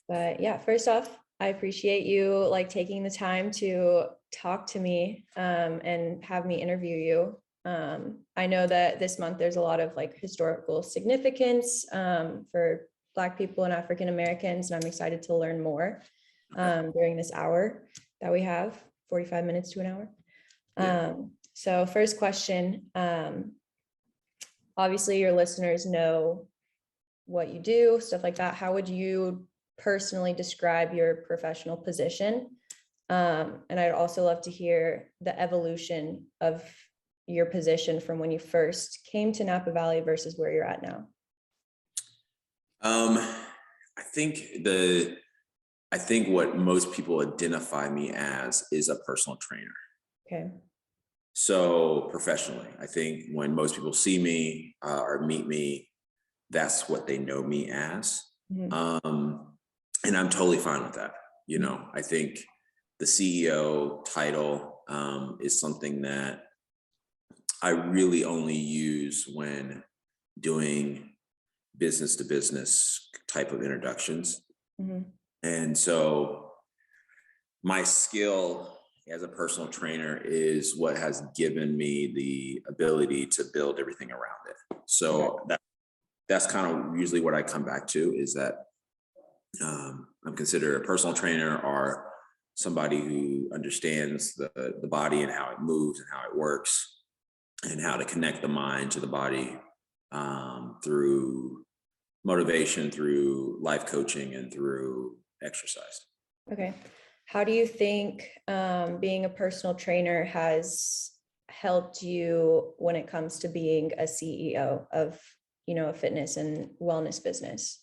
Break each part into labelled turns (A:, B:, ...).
A: But yeah, first off, I appreciate you like taking the time to talk to me and have me interview you. I know that this month there's a lot of like historical significance for Black people and African Americans, and I'm excited to learn more during this hour that we have, 45 minutes to an hour. So first question, obviously your listeners know what you do, stuff like that. How would you personally describe your professional position? And I'd also love to hear the evolution of your position from when you first came to Napa Valley versus where you're at now.
B: I think what most people identify me as is a personal trainer.
A: Okay.
B: So professionally, I think when most people see me or meet me, that's what they know me as. And I'm totally fine with that. You know, I think the CEO title is something that I really only use when doing business to business type of introductions. And so my skill as a personal trainer is what has given me the ability to build everything around it. So that's kind of usually what I come back to, is that I'm considered a personal trainer or somebody who understands the body and how it moves and how it works and how to connect the mind to the body through motivation, through life coaching, and through exercise. Okay.
A: How do you think being a personal trainer has helped you when it comes to being a CEO of, you know, a fitness and wellness business?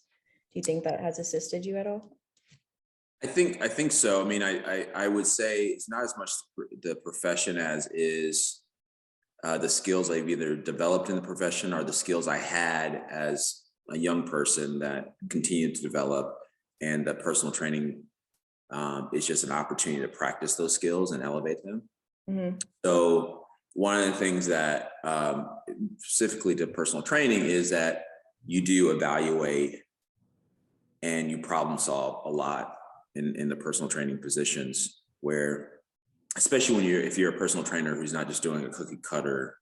A: Do you think that has assisted you at all?
B: I think so. I mean, I would say it's not as much the profession as is the skills I've either developed in the profession or the skills I had as a young person that continued to develop, and the personal training is just an opportunity to practice those skills and elevate them. So one of the things that specifically to personal training is that you do evaluate and you problem solve a lot in the personal training positions, where especially when if you're a personal trainer who's not just doing a cookie cutter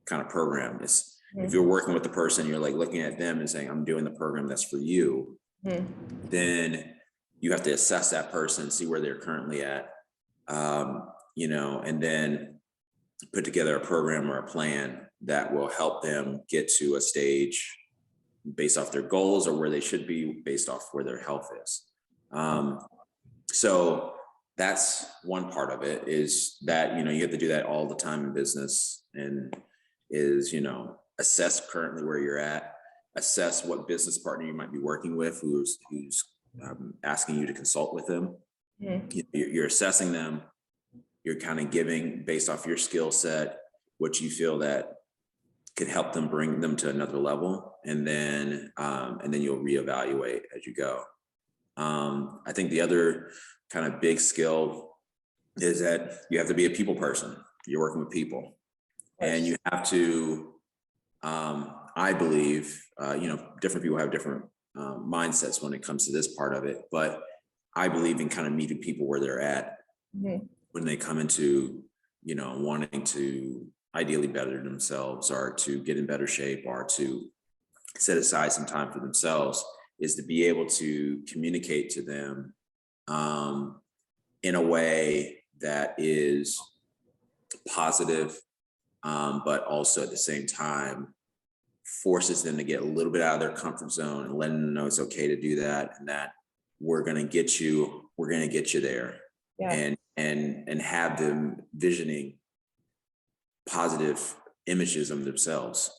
B: kind of program, if you're working with the person, you're like looking at them and saying, I'm doing the program that's for you, then you have to assess that person, see where they're currently at, you know, and then put together a program or a plan that will help them get to a stage based off their goals or where they should be based off where their health is. So that's one part of it, is that, you know, you have to do that all the time in business, and is, you know, assess currently where you're at, assess what business partner you might be working with, who's asking you to consult with them. You're assessing them, you're kind of giving based off your skill set what you feel that could help them bring them to another level, and then you'll reevaluate as you go. I think the other kind of big skill is that you have to be a people person. You're working with people, and you have to, I believe, you know, different people have different mindsets when it comes to this part of it, but I believe in kind of meeting people where they're at when they come into, you know, wanting to ideally better themselves or to get in better shape or to set aside some time for themselves, is to be able to communicate to them in a way that is positive, but also at the same time forces them to get a little bit out of their comfort zone and letting them know it's okay to do that, and that we're going to get you there. And have them visioning positive images of themselves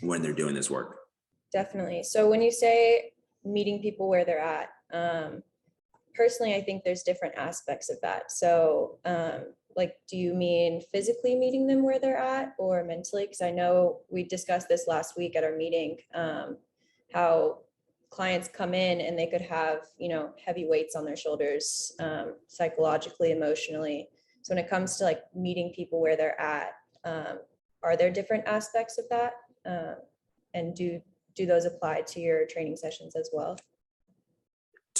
B: when they're doing this work.
A: Definitely. So when you say meeting people where they're at, personally, I think there's different aspects of that. So like, do you mean physically meeting them where they're at, or mentally? Because I know we discussed this last week at our meeting, how clients come in and they could have, you know, heavy weights on their shoulders, psychologically, emotionally. So when it comes to like meeting people where they're at, are there different aspects of that? And do those apply to your training sessions as well?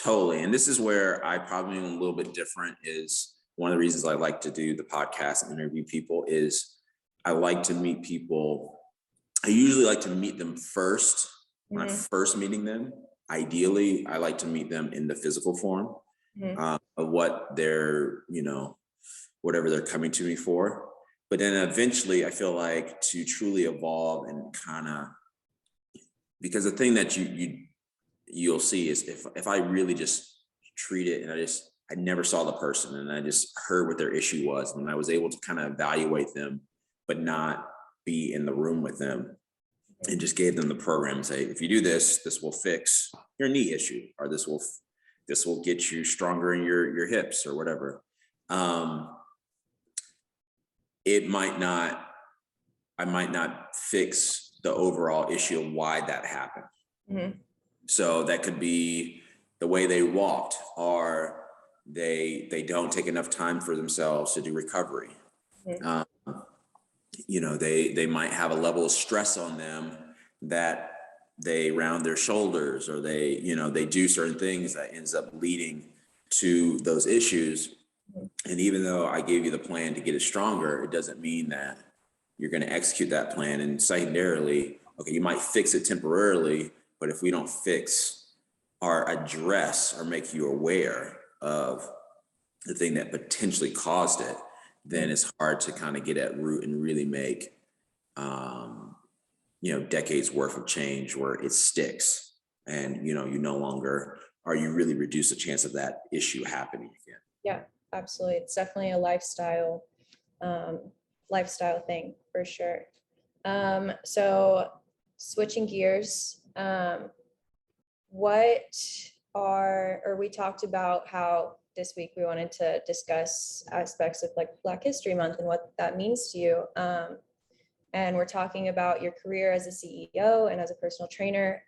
B: Totally. And this is where I probably am a little bit different. Is one of the reasons I like to do the podcast and interview people is I like to meet people. I usually like to meet them first when I'm first meeting them. Ideally, I like to meet them in the physical form of what they're, whatever they're coming to me for. But then eventually I feel like to truly evolve and kind of, because the thing that you'll see is if I really just treat it and I never saw the person and I just heard what their issue was and I was able to kind of evaluate them, but not be in the room with them, and just gave them the program and say, if you do this, this will fix your knee issue, or this will get you stronger in your hips or whatever. I might not fix the overall issue of why that happened. So that could be the way they walked, or they don't take enough time for themselves to do recovery. They might have a level of stress on them that they round their shoulders, or they do certain things that ends up leading to those issues. And even though I gave you the plan to get it stronger, it doesn't mean that you're going to execute that plan. And secondarily, okay, you might fix it temporarily, but if we don't fix or address or make you aware of the thing that potentially caused it, then it's hard to kind of get at root and really make, decades worth of change where it sticks. And, you no longer, or you really reduce the chance of that issue happening again.
A: Yeah, absolutely. It's definitely a lifestyle thing for sure. So switching gears, we talked about how this week we wanted to discuss aspects of like Black History Month and what that means to you. And we're talking about your career as a CEO and as a personal trainer.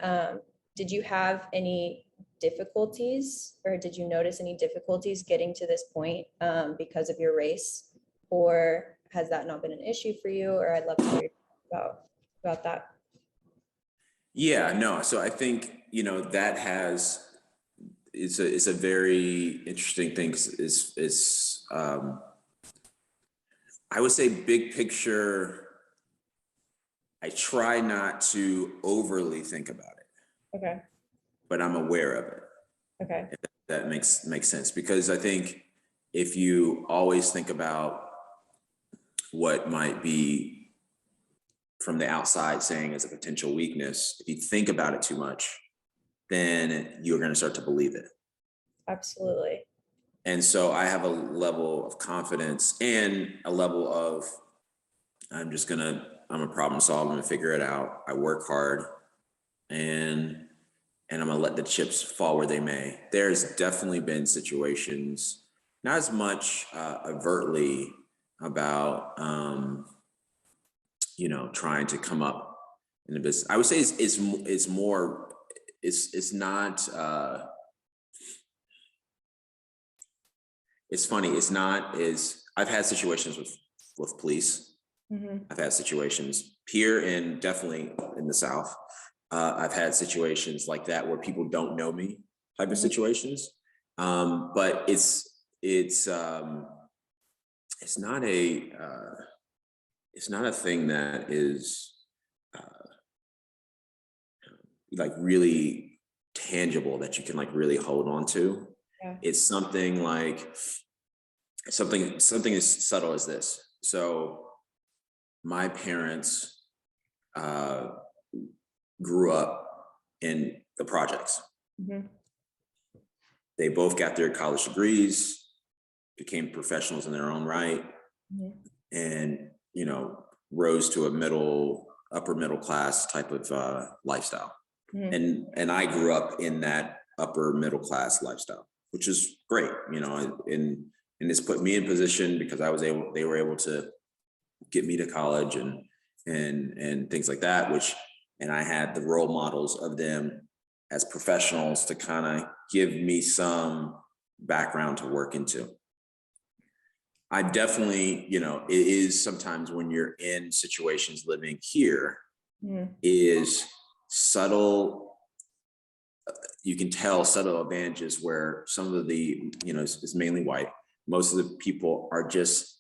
A: Did you have any difficulties, or did you notice any difficulties getting to this point because of your race, or has that not been an issue for you? Or I'd love to hear about that.
B: Yeah, no. So I think, it's a very interesting thing. I would say big picture, I try not to overly think about it.
A: Okay.
B: But I'm aware of it.
A: Okay.
B: If that makes sense, because I think if you always think about what might be from the outside saying as a potential weakness, if you think about it too much, then you're going to start to believe it.
A: Absolutely.
B: And so I have a level of confidence and a level of, I'm a problem solver, I'm going to figure it out. I work hard and I'm going to let the chips fall where they may. There's definitely been situations, not as much overtly about, trying to come up in the business. I would say it's more, it's not, it's funny. It's not as, I've had situations with police. I've had situations here and definitely in the South. I've had situations like that where people don't know me type of situations. But it's not a thing that is like really tangible that you can like really hold on to. Yeah. It's something like something as subtle as this. So my parents grew up in the projects. They both got their college degrees, became professionals in their own right, and rose to a upper middle class type of lifestyle. And I grew up in that upper middle class lifestyle, which is great, and it's put me in position because they were able to get me to college and things like that, and I had the role models of them as professionals to kind of give me some background to work into. I definitely, it is sometimes when you're in situations living here, is subtle you can tell subtle advantages where some of the, it's mainly white. Most of the people are just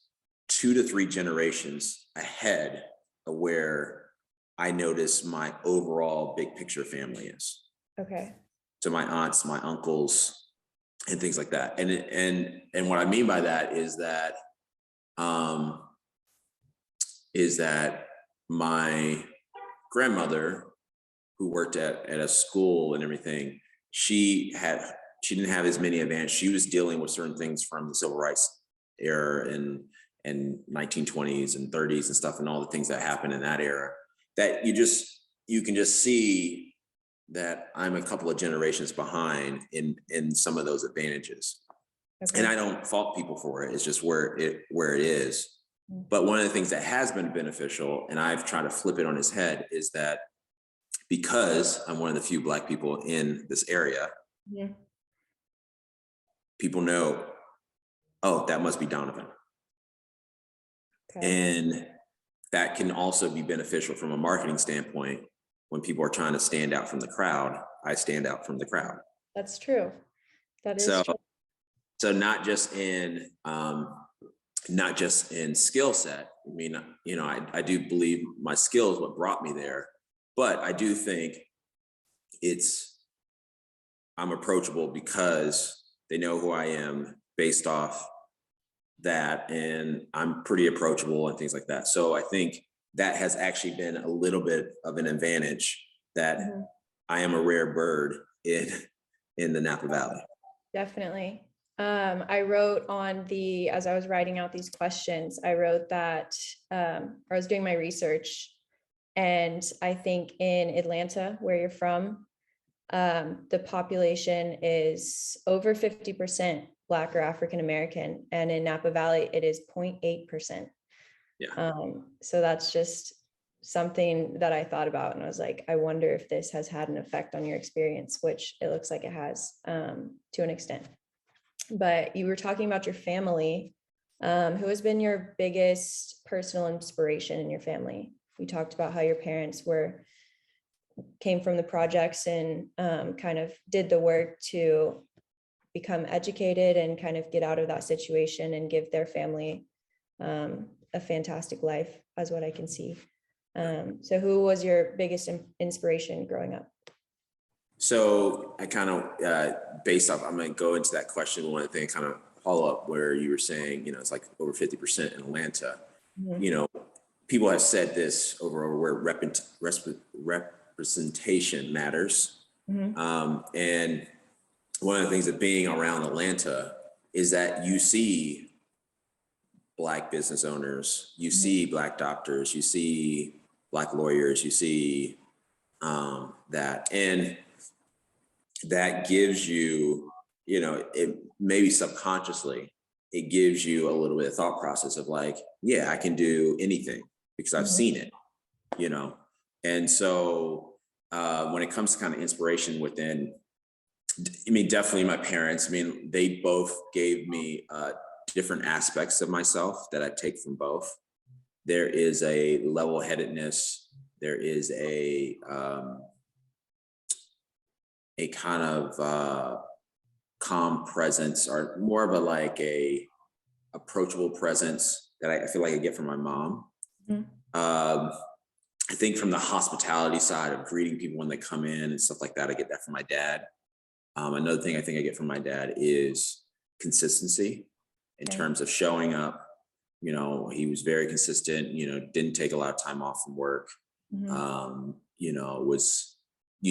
B: 2 to 3 generations ahead of where I notice my overall big picture family is.
A: Okay.
B: So my aunts, my uncles, and things like that. And what I mean by that is that my grandmother, who worked at a school and everything, she didn't have as many advantages. She was dealing with certain things from the civil rights era and 1920s and 30s and stuff, and all the things that happened in that era, that you can just see that I'm a couple of generations behind in some of those advantages.
A: Okay.
B: And I don't fault people for it. It's just where it is. But one of the things that has been beneficial, and I've tried to flip it on his head, is that because I'm one of the few Black people in this area, people know, oh, that must be Donavan.
A: Okay.
B: And that can also be beneficial from a marketing standpoint. When people are trying to stand out from the crowd, I stand out from the crowd.
A: That's true. That is true.
B: So not just in skill set. I mean, I do believe my skill is what brought me there, but I do think I'm approachable because they know who I am based off that, and I'm pretty approachable and things like that. So I think that has actually been a little bit of an advantage, that I am a rare bird in the Napa Valley.
A: Definitely. I wrote as I was writing out these questions, I wrote that, I was doing my research, and I think in Atlanta, where you're from, the population is over 50% Black or African American, and in Napa Valley, it is 0.8%.
B: Yeah.
A: So that's just something that I thought about, and I was like, I wonder if this has had an effect on your experience, which it looks like it has, to an extent. But you were talking about your family. Who has been your biggest personal inspiration in your family? You talked about how your parents came from the projects and kind of did the work to become educated and kind of get out of that situation and give their family a fantastic life, as what I can see. So who was your biggest inspiration growing up?
B: So I kind of, based off, I'm going to go into that question. One thing, kind of follow up where you were saying, it's like over 50% in Atlanta. People have said this over where representation matters. And one of the things of being around Atlanta is that you see Black business owners, you see Black doctors, you see Black lawyers, you see that. And that gives you, it maybe subconsciously, it gives you a little bit of thought process of like, yeah, I can do anything because I've seen it, And so when it comes to kind of inspiration within, definitely my parents, they both gave me different aspects of myself that I take from both. There is a level-headedness, there is a kind of calm presence, or more of a approachable presence that I feel like I get from my mom. I think from the hospitality side of greeting people when they come in and stuff like that, I get that from my dad. Another thing I think I get from my dad is consistency in terms of showing up. He was very consistent, didn't take a lot of time off from work. You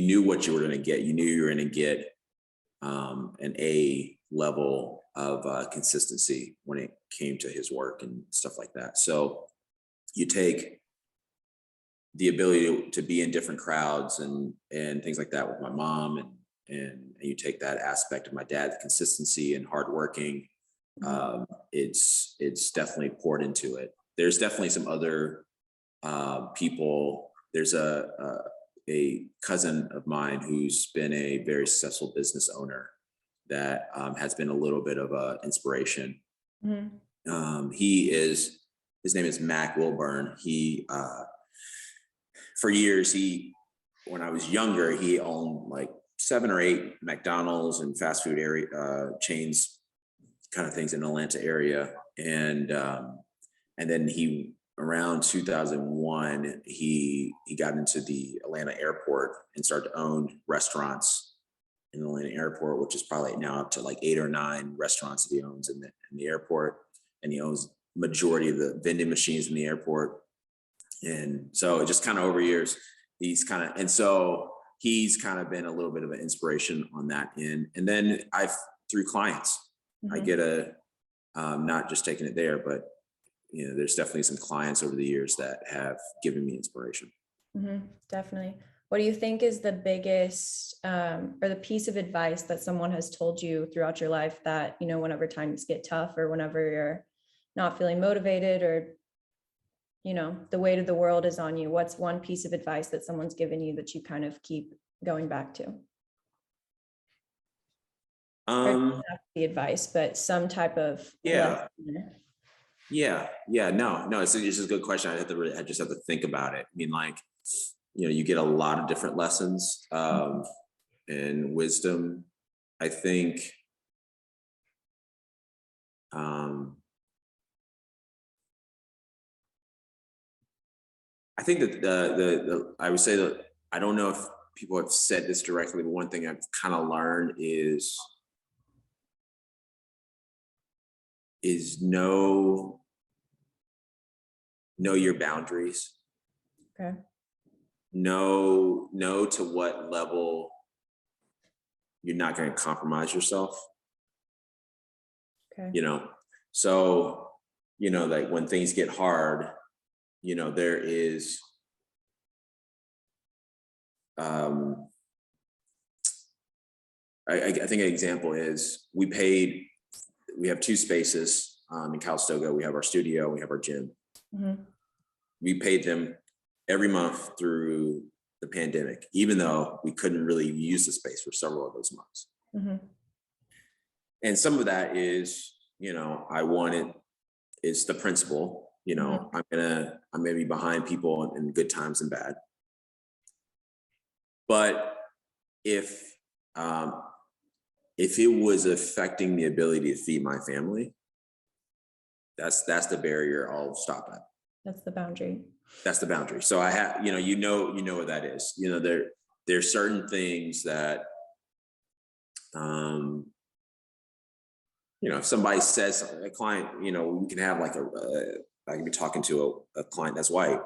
B: knew what you were going to get. You knew you were going to get an A level of consistency when it came to his work and stuff like that. So you take the ability to be in different crowds and things like that with my mom, and you take that aspect of my dad, the consistency and hardworking. It's definitely poured into it. There's definitely some other people. There's a cousin of mine who's been a very successful business owner that has been a little bit of an inspiration. His name is Mac Wilburn. For years, when I was younger, he owned like 7 or 8 McDonald's and fast food area chains, kind of things in the Atlanta area. And then he, around 2001, he got into the Atlanta airport and started to own restaurants in the Atlanta airport, which is probably now up to like 8 or 9 restaurants that he owns in the airport. And he owns majority of the vending machines in the airport. And so just kind of over years, he's kind of been a little bit of an inspiration on that end. And then through clients, I get not just taking it there, but there's definitely some clients over the years that have given me inspiration.
A: Definitely. What do you think is the biggest or the piece of advice that someone has told you throughout your life that, whenever times get tough or whenever you're not feeling motivated or, the weight of the world is on you? What's one piece of advice that someone's given you that you kind of keep going back to? Not the advice, but some type of
B: no, it's just a good question. I just have to think about it. I mean, like, you get a lot of different lessons and wisdom. I think that I would say that, I don't know if people have said this directly, but one thing I've kind of learned is know your boundaries.
A: Okay.
B: Know to what level you're not going to compromise yourself.
A: Okay.
B: So, like when things get hard, there is, I think an example is we have 2 spaces in Calistoga. We have our studio, we have our gym. We paid them every month through the pandemic, even though we couldn't really use the space for several of those months. And some of that is, it's the principle, I'm gonna be behind people in good times and bad. But if it was affecting the ability to feed my family, that's the barrier I'll stop at.
A: That's the boundary.
B: That's the boundary. So I have, you know what that is. There's certain things that, if somebody says something, a client, we can have like I can be talking to a client that's white,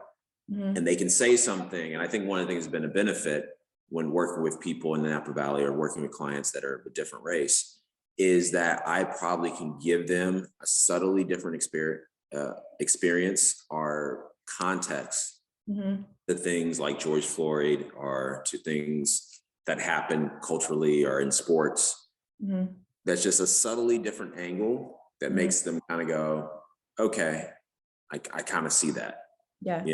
B: and they can say something. And I think one of the things that's been a benefit when working with people in the Napa Valley or working with clients that are of a different race is that I probably can give them a subtly different experience or context to things like George Floyd or to things that happen culturally or in sports. That's just a subtly different angle that makes them kind of go, okay, I kind of see that.
A: Yeah.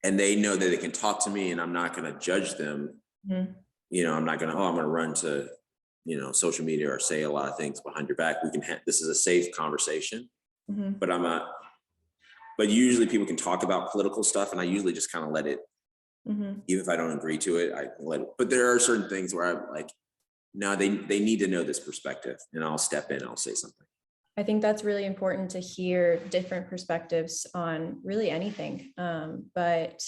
B: And they know that they can talk to me and I'm not going to judge them. I'm not going to, I'm going to run to, social media or say a lot of things behind your back. This is a safe conversation, but but usually people can talk about political stuff and I usually just kind of let it, even if I don't agree to it, I let it. But there are certain things where I'm like, no, they need to know this perspective and I'll step in, I'll say something.
A: I think that's really important to hear different perspectives on really anything. But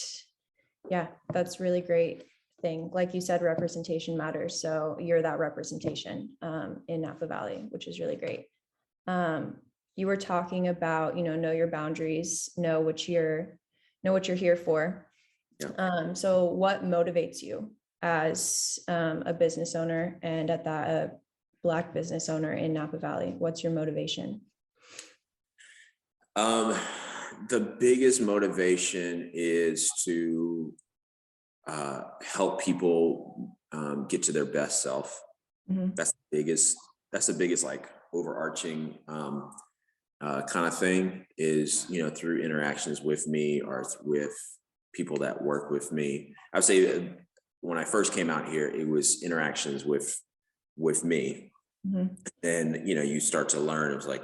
A: yeah, that's really great thing. Like you said, representation matters. So you're that representation in Napa Valley, which is really great. You were talking about, know your boundaries, know what you're here for. Yeah. So what motivates you as a business owner and at that Black business owner in Napa Valley? What's your motivation?
B: The biggest motivation is to help people get to their best self. That's the biggest like overarching kind of thing is, through interactions with me or with people that work with me. I would say when I first came out here, it was interactions with me. And, you start to learn, it was like,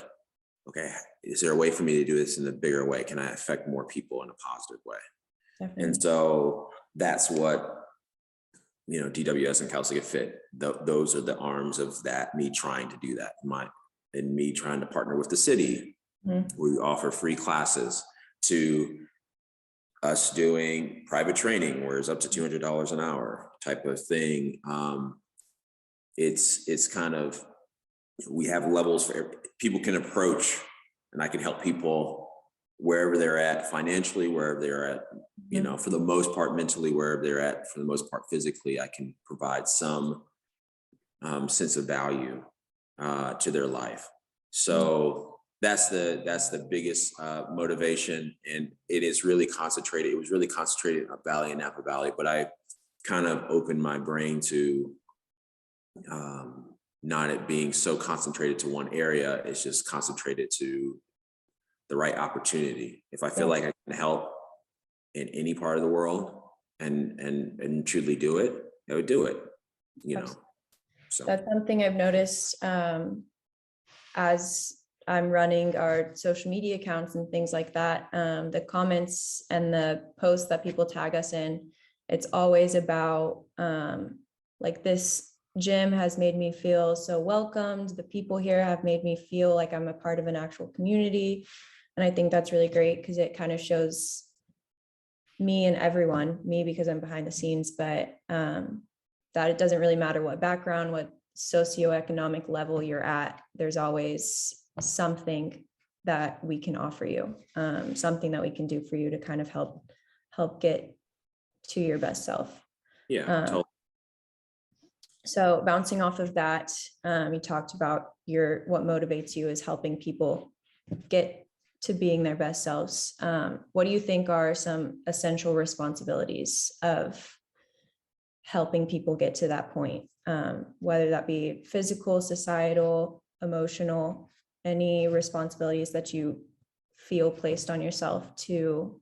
B: okay, is there a way for me to do this in a bigger way? Can I affect more people in a positive way? Definitely. And so that's what DWS and Calistoga Fit. Those are the arms of that, me trying to do that. And me trying to partner with the city. We offer free classes, to us doing private training where it's up to $200 an hour type of thing. It's kind of, we have levels for people can approach, and I can help people wherever they're at financially, wherever they're at, for the most part, mentally, wherever they're at, for the most part, physically, I can provide some sense of value to their life. So that's the biggest motivation. And it is really concentrated. It was really concentrated in Valley and Napa Valley, but I kind of opened my brain to not it being so concentrated to one area. It's just concentrated to the right opportunity. If I feel like I can help in any part of the world and truly do it, I would do it, So
A: that's something I've noticed as I'm running our social media accounts and things like that. The comments and the posts that people tag us in, it's always about like, this gym has made me feel so welcomed. The people here have made me feel like I'm a part of an actual community. And I think that's really great, because it kind of shows me and everyone, me because I'm behind the scenes, but that it doesn't really matter what background, what socioeconomic level you're at, there's always something that we can offer you, something that we can do for you to kind of help get to your best self.
B: Yeah. Totally.
A: So bouncing off of that, you talked about what motivates you is helping people get to being their best selves. What do you think are some essential responsibilities of helping people get to that point? Whether that be physical, societal, emotional, any responsibilities that you feel placed on yourself to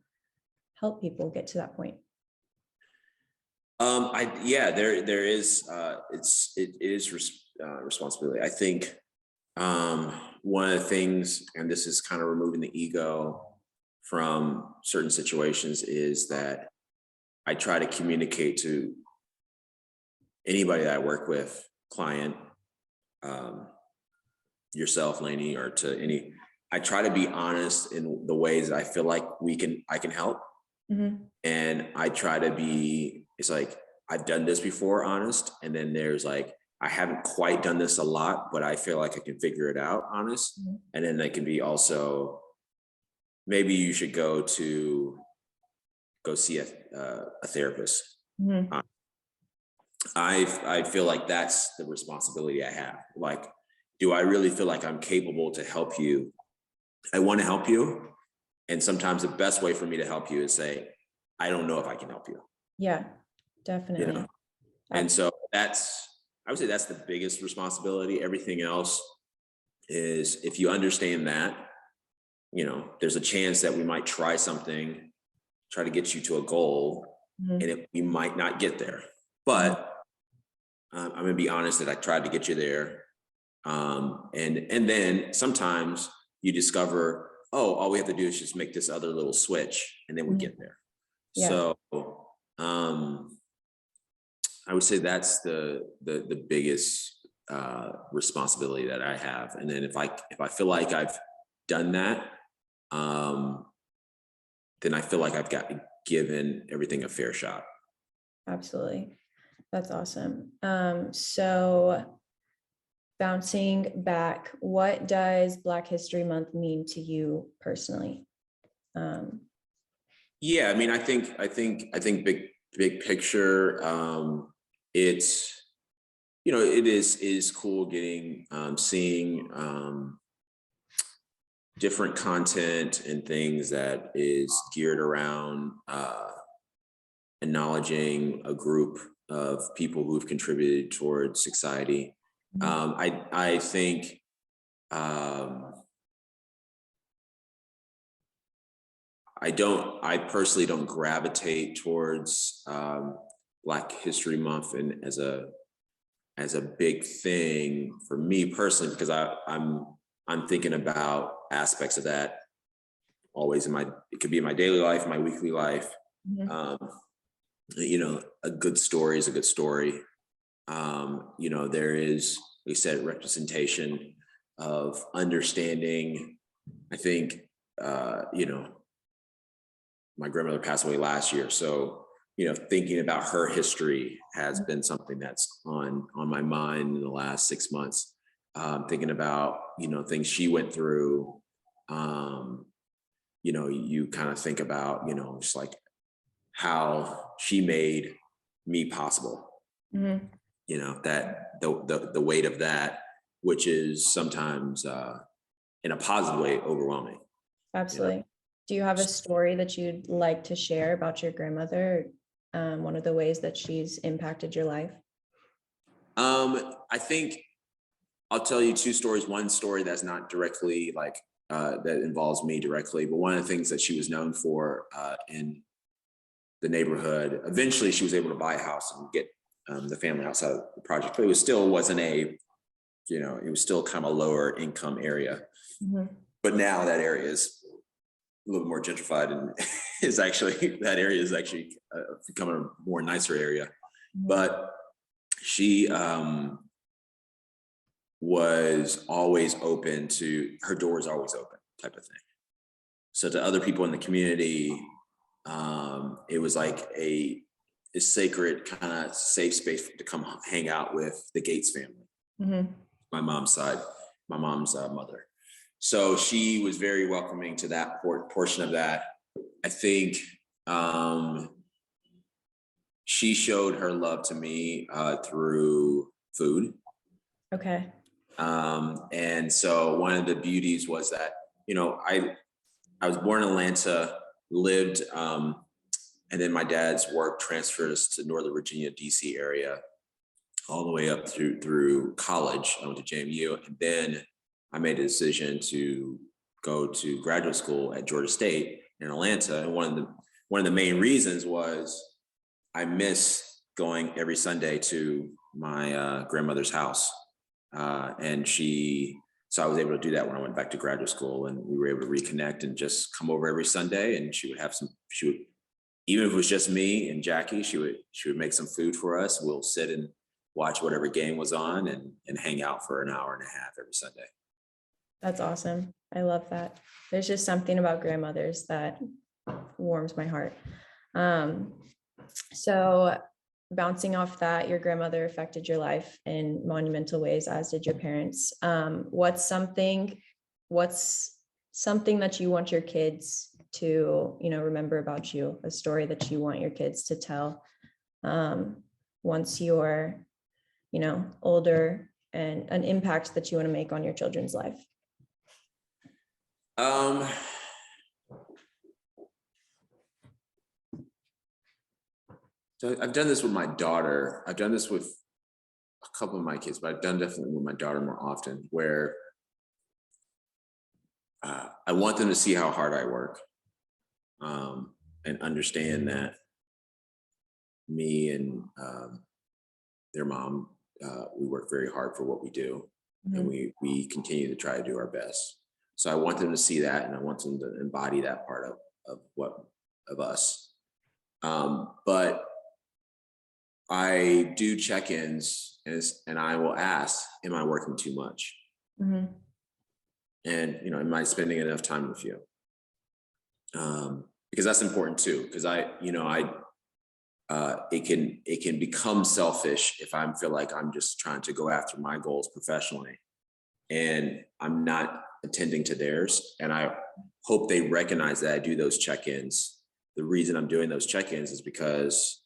A: help people get to that point?
B: There is, it is responsibility. I think one of the things, and this is kind of removing the ego from certain situations, is that I try to communicate to anybody that I work with, client, yourself, Lainey, or to any, I try to be honest in the ways that I feel like I can help. And I try to be, it's like, I've done this before, honest. And then there's like, I haven't quite done this a lot, but I feel like I can figure it out, honest. And then they can be also, maybe you should go see a therapist. I feel like that's the responsibility I have. Like, do I really feel like I'm capable to help you? I want to help you. And sometimes the best way for me to help you is say, I don't know if I can help you.
A: Yeah, definitely.
B: And so I would say that's the biggest responsibility. Everything else is, if you understand that, there's a chance that we might try something, try to get you to a goal, and we might not get there. But I'm going to be honest that I tried to get you there. And then sometimes you discover, all we have to do is just make this other little switch, and then we get there. Yeah. So I would say that's the biggest responsibility that I have. And then if I feel like I've done that, then I feel like I've given everything a fair shot.
A: Absolutely. That's awesome. So bouncing back, what does Black History Month mean to you personally?
B: Yeah, I mean, I think big picture, it's, it is cool getting, seeing different content and things that is geared around acknowledging a group of people who've contributed towards society. I think I personally don't gravitate towards Black History Month and as a big thing for me personally, because I'm thinking about aspects of that always it could be in my daily life, my weekly life. you know, a good story is a good story. You know, there is, we said, representation of understanding. I think, you know, my grandmother passed away last year. So, you know, thinking about her history has been something that's on my mind in the last 6 months. Thinking about, you know, things she went through. You know, you kind of think about, you know, just like how she made me possible.
A: Mhm.
B: You know, that the weight of that, which is sometimes in a positive way overwhelming. You know?
A: Absolutely. Do you have a story that you'd like to share about your grandmother? One of the ways that she's impacted your life?
B: I think I'll tell you two stories. One story that's not directly like that involves me directly, but one of the things that she was known for in the neighborhood. Eventually, she was able to buy a house and get the family outside of the project, but it was still wasn't a, you know, it was still kind of a lower income area.
A: Mhm.
B: But now that area is a little more gentrified and is actually, that area is actually becoming a more nicer area.
A: Mhm.
B: But she was always open to, her door is always open type of thing. So to other people in the community, it was like a sacred kind of safe space to come hang out with the Gates family,
A: Mhm.
B: my mom's side, my mom's mother. So she was very welcoming to that portion of that. I think she showed her love to me through food.
A: Okay.
B: And so one of the beauties was that, you know, I was born in Atlanta, lived, and then my dad's work transferred us to Northern Virginia, DC area, all the way up through college. I went to JMU, and then I made a decision to go to graduate school at Georgia State in Atlanta. And one of the main reasons was I miss going every Sunday to my grandmother's house, so I was able to do that when I went back to graduate school, and we were able to reconnect and just come over every Sunday. And she would, even if it was just me and Jackie, she would make some food for us. We'll sit and watch whatever game was on and hang out for an hour and a half every Sunday.
A: That's awesome. I love that. There's just something about grandmothers that warms my heart. So bouncing off that, your grandmother affected your life in monumental ways, as did your parents. What's something that you want your kids to, you know, remember about you, a story that you want your kids to tell once you're, you know, older, and an impact that you want to make on your children's life?
B: So I've done this with my daughter. I've done this with a couple of my kids, but I've done definitely with my daughter more often, where I want them to see how hard I work, and understand that me and their mom, we work very hard for what we do, and we continue to try to do our best. So I want them to see that, and I want them to embody that part of us. But I do check-ins, and I will ask, am I working too much?
A: Mhm.
B: And, you know, am I spending enough time with you? Because that's important too, because it can become selfish if I feel like I'm just trying to go after my goals professionally and I'm not attending to theirs. And I hope they recognize that I do those check-ins. The reason I'm doing those check-ins is because,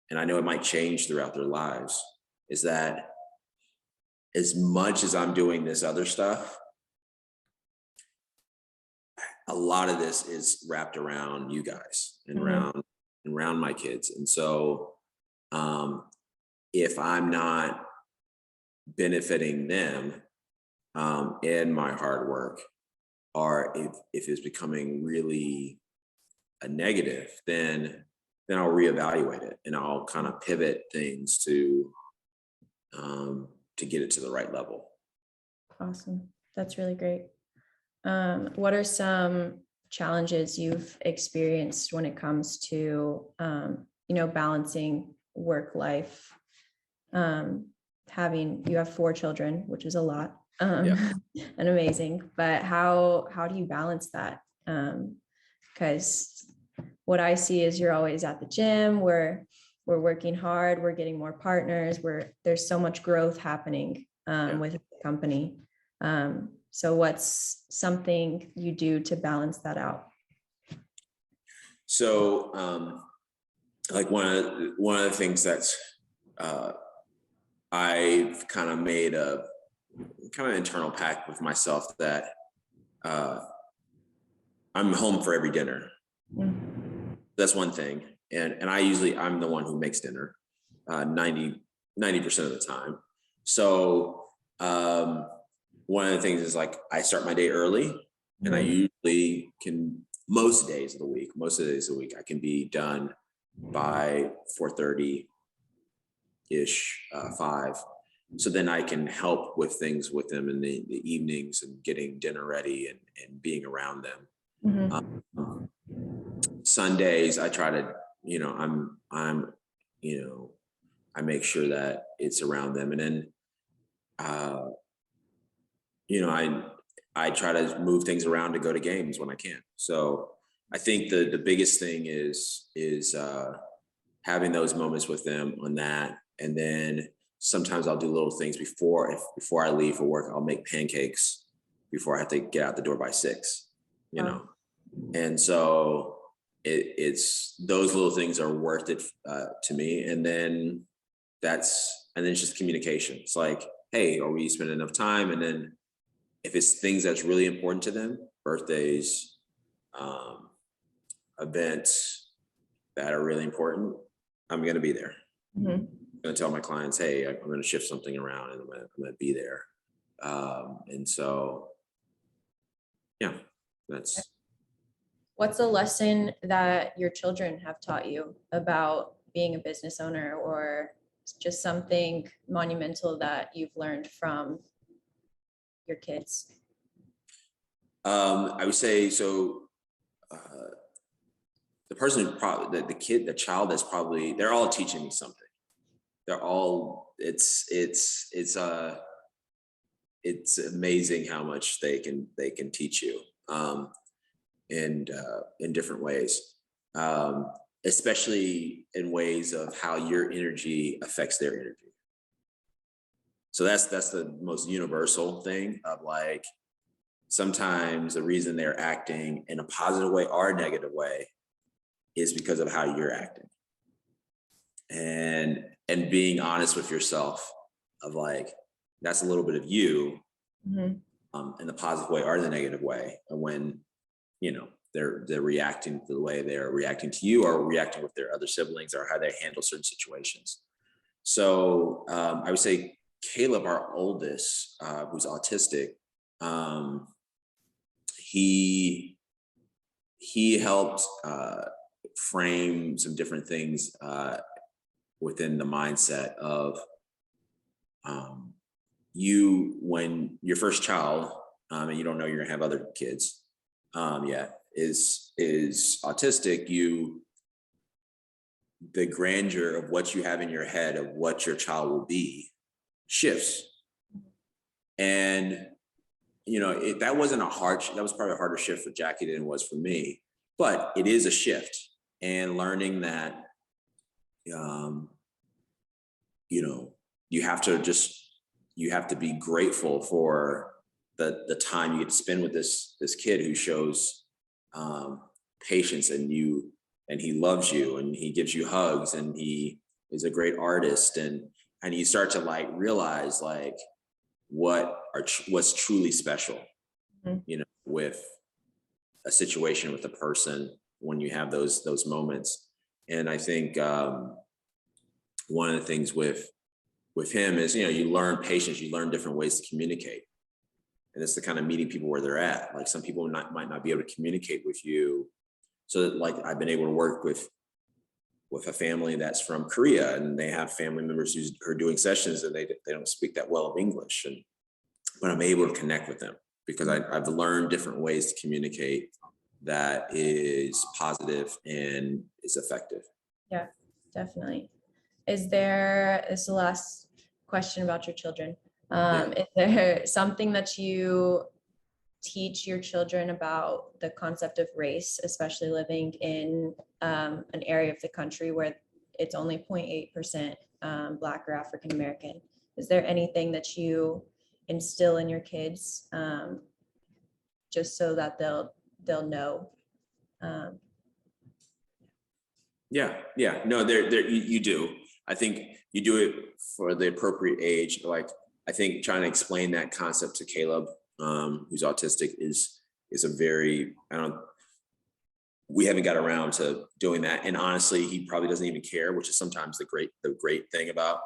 B: and I know it might change throughout their lives, is that as much as I'm doing this other stuff, a lot of this is wrapped around you guys and around my kids. And so if I'm not benefiting them in my hard work, or if it's becoming really a negative, then I'll reevaluate it, and I'll kind of pivot things to get it to the right level.
A: Awesome. That's really great. What are some challenges you've experienced when it comes to balancing work life, you have 4 children, which is a lot,
B: Yeah.
A: and amazing, but how do you balance that? Because what I see is you're always at the gym, we're working hard, we're getting more partners, there's so much growth happening with the company. So what's something you do to balance that out?
B: So like one of the things that's I've kind of made a kind of internal pact with myself that I'm home for every dinner.
A: Mm.
B: That's one thing. And I'm the one who makes dinner 90% of the time. So one of the things is like I start my day early, and I usually can most days of the week I can be done by 4:30 ish, 5. So then I can help with things with them in the evenings and getting dinner ready and being around them.
A: Mm-hmm.
B: Sundays, I try to, I make sure that it's around them. And then, I try to move things around to go to games when I can. So I think the biggest thing is having those moments with them on that. And then sometimes I'll do little things before I leave for work. I'll make pancakes before I have to get out the door by 6, And so it's those little things are worth it to me. And then it's just communication. It's like, hey, are we spending enough time? And then if it's things that's really important to them, birthdays, events that are really important, I'm going to be there.
A: Mm-hmm.
B: I'm going to tell my clients, hey, I'm going to shift something around and I'm going to be there. And so, yeah,
A: What's a lesson that your children have taught you about being a business owner, or just something monumental that you've learned from your kids?
B: I would say, so the person who probably, the child that's probably, they're all teaching me something. They're all, it's amazing how much they can teach you. And in different ways, especially in ways of how your energy affects their energy. So that's the most universal thing of like, sometimes the reason they're acting in a positive way or a negative way is because of how you're acting. And being honest with yourself of like, that's a little bit of you, in the positive way or the negative way. And when they're reacting the way they're reacting to you, or reacting with their other siblings, or how they handle certain situations. So I would say Caleb, our oldest, who's autistic, he helped frame some different things within the mindset of when your first child, and you don't know you're gonna have other kids yet, is autistic, the grandeur of what you have in your head of what your child will be shifts. And that wasn't that was probably a harder shift for Jackie than it was for me, but it is a shift. And learning that you have to be grateful for the time you get to spend with this kid who shows patience, and he loves you, and he gives you hugs, and he is a great artist, and you start to like realize like what's truly special, with a situation, with a person, when you have those moments. And I think one of the things with him is, you learn patience, you learn different ways to communicate. And it's the kind of meeting people where they're at. Like some people might not be able to communicate with you. So like I've been able to work with a family that's from Korea, and they have family members who are doing sessions, and they don't speak that well of English. But I'm able to connect with them because I've learned different ways to communicate that is positive and is effective.
A: Yeah. definitely. This is the last question about your children.
B: Yeah.
A: Is there something that you teach your children about the concept of race, especially living in an area of the country where it's only 0.8% Black or African American? Is there anything that you instill in your kids just so that they'll know?
B: Yeah. No, you do. I think you do it for the appropriate age. Like, I think trying to explain that concept to Caleb, who's autistic, is a very, we haven't got around to doing that. And honestly, he probably doesn't even care, which is sometimes the great thing about,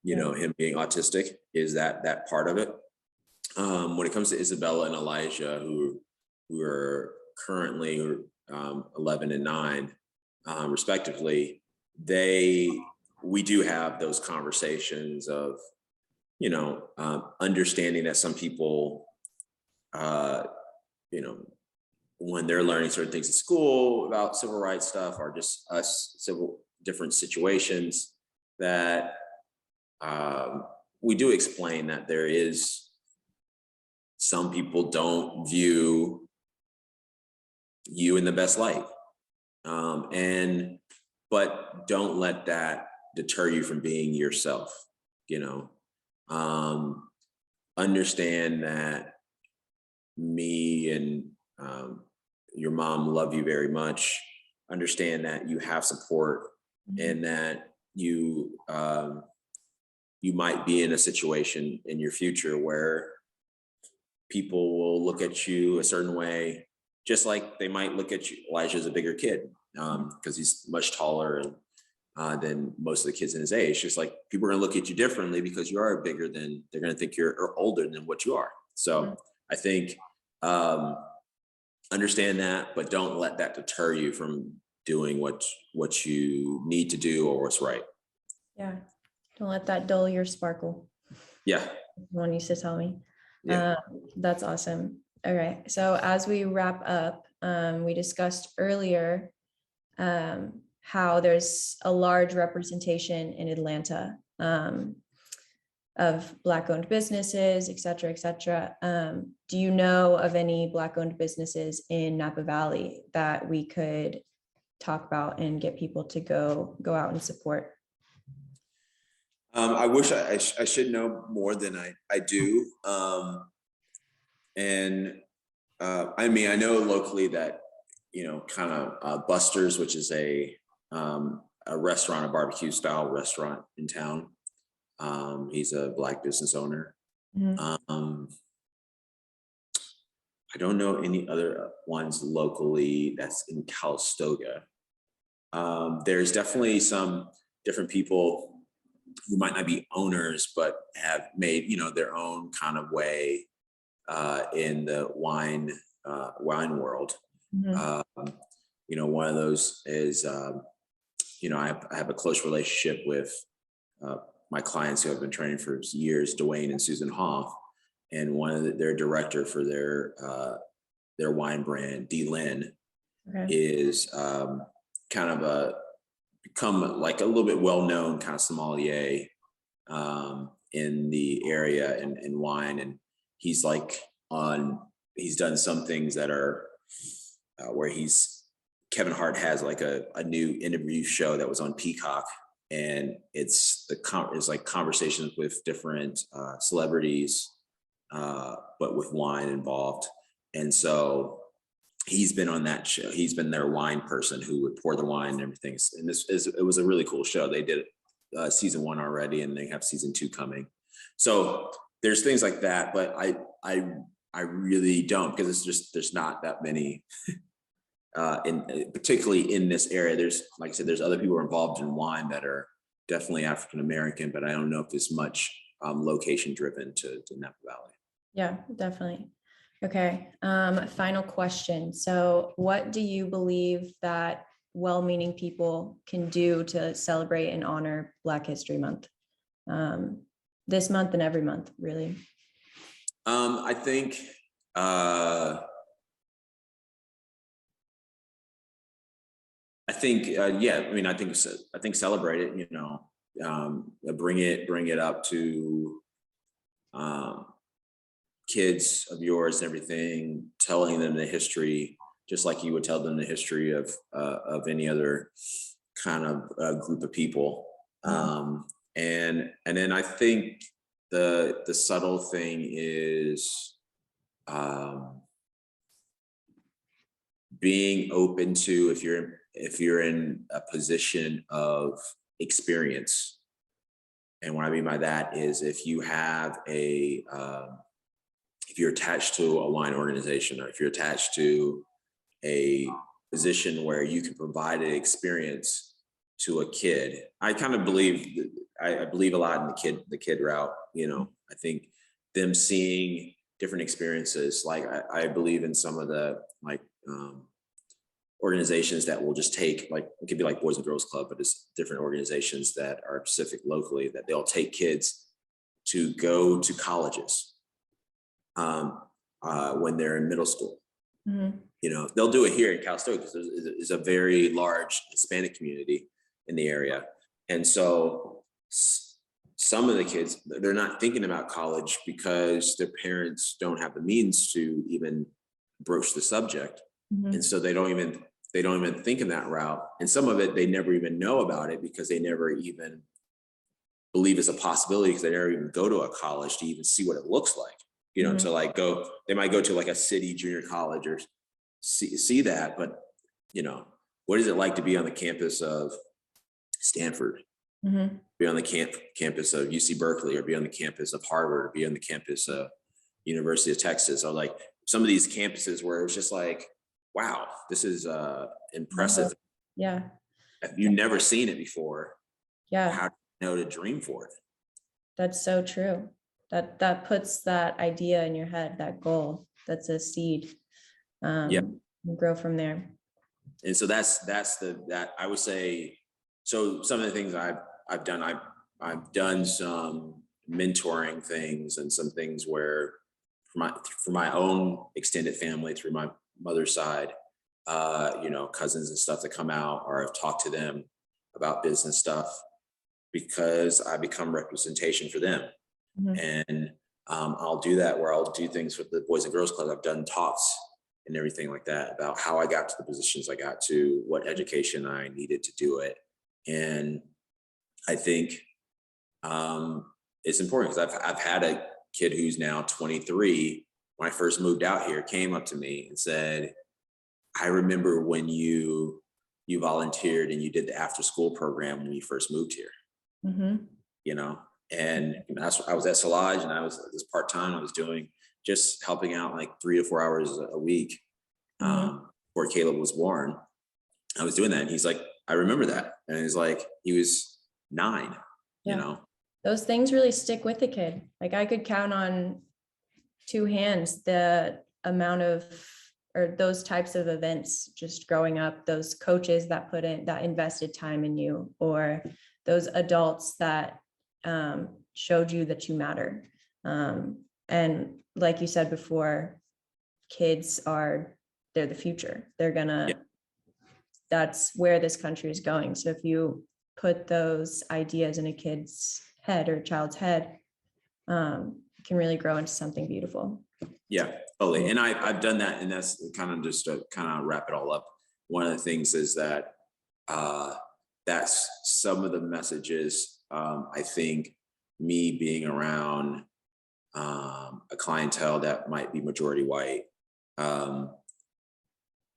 B: him being autistic, is that part of it. When it comes to Isabella and Elijah, who are currently 11 and 9, respectively, we do have those conversations of, understanding that some people, when they're learning certain things at school about civil rights stuff, or just different situations, that we do explain that there is, some people don't view you in the best light. But don't let that deter you from being yourself, understand that me and your mom love you very much. Understand that you have support, and that you might be in a situation in your future where people will look at you a certain way, just like they might look at you. Elijah's a bigger kid because he's much taller than most of the kids in his age. Just like people are going to look at you differently because you are bigger than, they're going to think you're older than what you are. So I think understand that, but don't let that deter you from doing what you need to do or what's right.
A: Yeah. Don't let that dull your sparkle.
B: Yeah.
A: Someone used to tell me.
B: Yeah.
A: That's awesome. All right. So as we wrap up, we discussed earlier how there's a large representation in Atlanta of Black-owned businesses, et cetera, et cetera. Do you know of any Black-owned businesses in Napa Valley that we could talk about and get people to go out and support?
B: I wish I should know more than I do. I mean, I know locally that, kind of Buster's, which is a restaurant, a barbecue style restaurant in town. He's a Black business owner. I don't know any other ones locally that's in Calistoga. There's definitely some different people who might not be owners, but have made, their own kind of way in the wine world. One of those is, I have a close relationship with my clients who have been training for years, Dwayne and Susan Hoff, and their director for their wine brand, D. Lynn, is kind of become like a little bit well-known kind of sommelier in the area in wine. And he's he's done some things that are where Kevin Hart has like a new interview show that was on Peacock, and it's like conversations with different celebrities, but with wine involved. And so he's been on that show. He's been their wine person who would pour the wine and everything. And it was a really cool show. They did season 1 already, and they have season 2 coming. So there's things like that, but I really don't, because there's not that many, particularly in this area. There's, like I said, there's other people involved in wine that are definitely African American, but I don't know if there's much location driven to Napa Valley.
A: Yeah, definitely. Okay. Final question. So what do you believe that well-meaning people can do to celebrate and honor Black History Month? This month and every month, really.
B: I think I think, yeah, I mean, I think celebrate it, you know, bring it up to kids of yours and everything, telling them the history, just like you would tell them the history of any other kind of group of people. And then I think the subtle thing is being open to, if you're in a position of experience. And what I mean by that is if you have if you're attached to a wine organization, or if you're attached to a position where you can provide an experience to a kid. I kind of believe, I believe a lot in the kid route, you know. I think them seeing different experiences, like I believe in some of the organizations that will just take, like, it could be like Boys and Girls Club, but it's different organizations that are specific locally, that they'll take kids to go to colleges when they're in middle school. You know, they'll do it here in Calistoga because there's a very large Hispanic community in the area. And so some of the kids, they're not thinking about college because their parents don't have the means to even broach the subject. And so they don't even think in that route. And some of it, they never even know about it because they never even believe it's a possibility, because they never even go to a college to even see what it looks like. You know, to like they might go to like a city junior college or see that, but you know, what is it like to be on the campus of Stanford, be on the campus of UC Berkeley, or be on the campus of Harvard, or be on the campus of University of Texas, or like some of these campuses where it was just like, wow, this is impressive.
A: Yeah.
B: If you've never seen it before,
A: Yeah.
B: how do you know to dream for it?
A: That's so true. That puts that idea in your head, that goal, that's a seed. And grow from there.
B: And so that's that I would say. So some of the things I've done some mentoring things, and some things where for my own extended family, through my mother's side, you know, cousins and stuff that come out, or I've talked to them about business stuff, because I become representation for them. And I'll do that, where I'll do things with the Boys and Girls Club. I've done talks and everything like that about how I got to the positions I got to, what education I needed to do it. And I think it's important, because I've had a kid who's now 23, when I first moved out here, came up to me and said, I remember when you volunteered and you did the after school program when you first moved here. You know, and I was at Solage, and I was this part-time. I was doing, just helping out like 3 to 4 hours a week before Caleb was born. I was doing that, and he's like, I remember that. And he's like, he was 9, you know.
A: Those things really stick with the kid. Like, I could count on 2 hands the amount of, or those types of events just growing up, those coaches that invested time in you, or those adults that showed you that you matter. And like you said before, kids they're the future. They're gonna, that's where this country is going. So if you put those ideas in a kid's head, or a child's head, it can really grow into something beautiful. Yeah, totally. And I've done that, and that's kind of just to kind of wrap it all up. One of the things is that that's some of the messages. I think me being around a clientele that might be majority white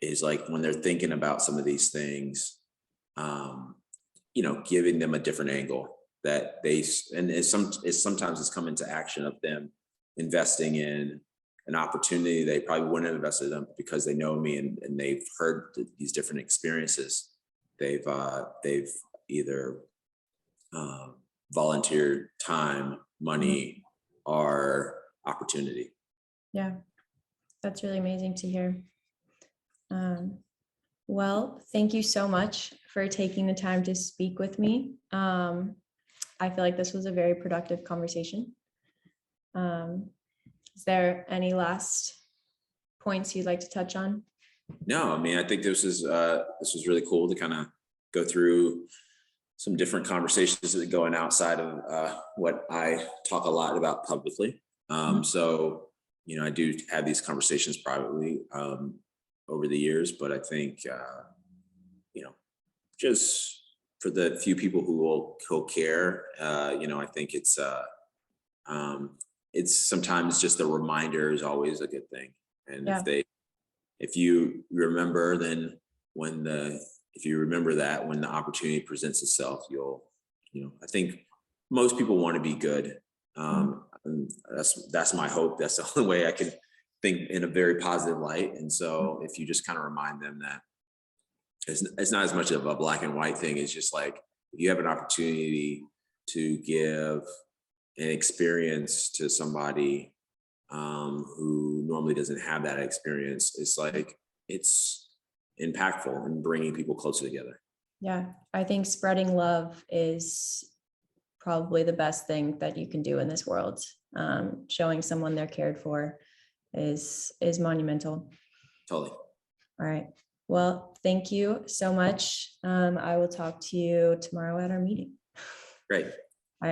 A: is like, when they're thinking about some of these things, you know, giving them a different angle that sometimes it's come into action of them investing in an opportunity they probably wouldn't have invested in, because they know me and they've heard these different experiences. They've either volunteered time, money, or opportunity. Yeah, that's really amazing to hear. Well, thank you so much for taking the time to speak with me. I feel like this was a very productive conversation. Is there any last points you'd like to touch on?
B: No, I mean, I think this was really cool to kind of go through some different conversations that going outside of what I talk a lot about publicly.
A: Mhm.
B: So, you know, I do have these conversations privately over the years, but I think, you know, just for the few people who care, you know, I think it's sometimes just a reminder is always a good thing. And
A: Yeah.
B: if you remember, then when if you remember that when the opportunity presents itself, you know, I think most people want to be good.
A: Mhm.
B: And that's my hope. That's the only way I can think in a very positive light. And so if you just kind of remind them that it's not as much of a black and white thing. It's just like, if you have an opportunity to give an experience to somebody who normally doesn't have that experience, it's like it's impactful and bringing people closer together.
A: Yeah, I think spreading love is probably the best thing that you can do in this world. Showing someone they're cared for is monumental.
B: Totally.
A: All right. Well, thank you so much. I will talk to you tomorrow at our meeting.
B: Great.